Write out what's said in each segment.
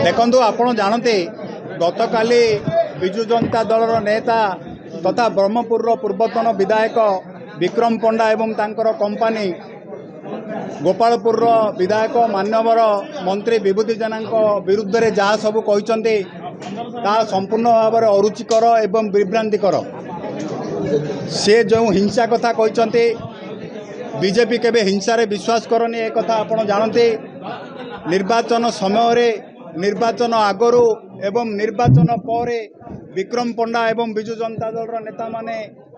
देखु आपण जानते गतकाली विजु जनता दलर नेता तथा ब्रह्मपुर पूर्वतन विधायक विक्रम पंडा एवं तांकर कंपनी गोपालपुर विधायक मान्यवर मंत्री विभूति जेना विरुद्ध में जहाँ सब कहते संपूर्ण भाव में अरुचिकर एवं विभ्रांतिकर। से जो हिंसा कथा कहते बीजेपी केबे हिंसा रे विश्वास करनी एक कथा आपण जानते। निर्वाचन समय निर्वाचन आगरू एवं निर्वाचन पर विक्रम पंडा एवं विजु जनता दल नेता माने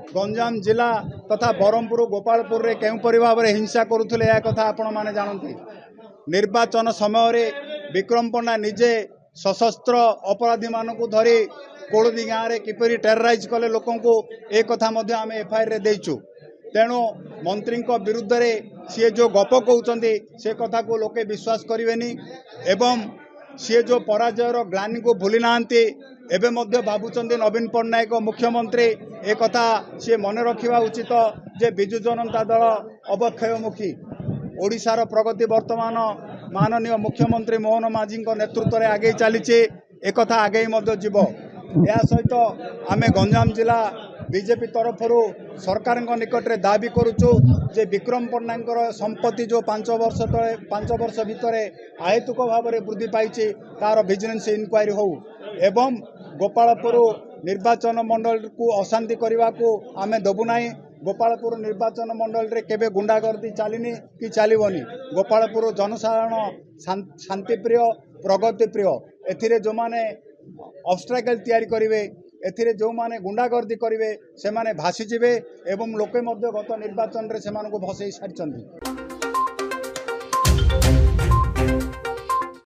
गंजाम जिला तथा बरहमपुर गोपालपुर रे केउपरि भाव में हिंसा करुथिले या कथा आपण माने जानते। निर्वाचन समय विक्रम पंडा निजे सशस्त्र अपराधी मानकु धरी कोड़दी गाँव में किपरि टेरराइज कले लोकों को एक कथा मध्य आम एफआईआर रे देइछु। तेणु मंत्री विरुद्ध में सी जो गप कहते से कथा को लोके विश्वास करेनि एवं सी जो पराजयर ग्लानि को भूली नांती एबे मध्य भावुचंदी नवीन पट्टनायक मुख्यमंत्री एक कथा सी मन रखा उचित जे विजु जनता दल अवक्षयमुखी ओडिशार प्रगति वर्तमान माननीय मुख्यमंत्री मोहन माझी नेतृत्व में आगे चली एक कथा आगे जीव। या सहित आमे गंजाम जिला बीजेपी तरफ सरकार निकट में दाबी करुचु जे विक्रम पट्टनायक संपत्ति जो 5 वर्ष भितर आहेतुक भाव में वृद्धि पाई तार विजिलेंस इनक्वारी हो एवं गोपालपुर निर्वाचन मंडल को अशांति करने को आमे दबुना। गोपालपुर निर्वाचन मंडल रे केबे गुंडागर्दी चलनी कि चलबनी। गोपालपुर जनसाधारण शांतिप्रिय प्रगतिप्रिय एथिरे जो माने ऑब्स्ट्रैकल तैयारी करेंगे एथिरे जो माने गुंडागर्दी करेंगे से माने भासीजिबे एवं लोके मध्य गत निर्वाचन रे से मानको भसई सारिचंदी।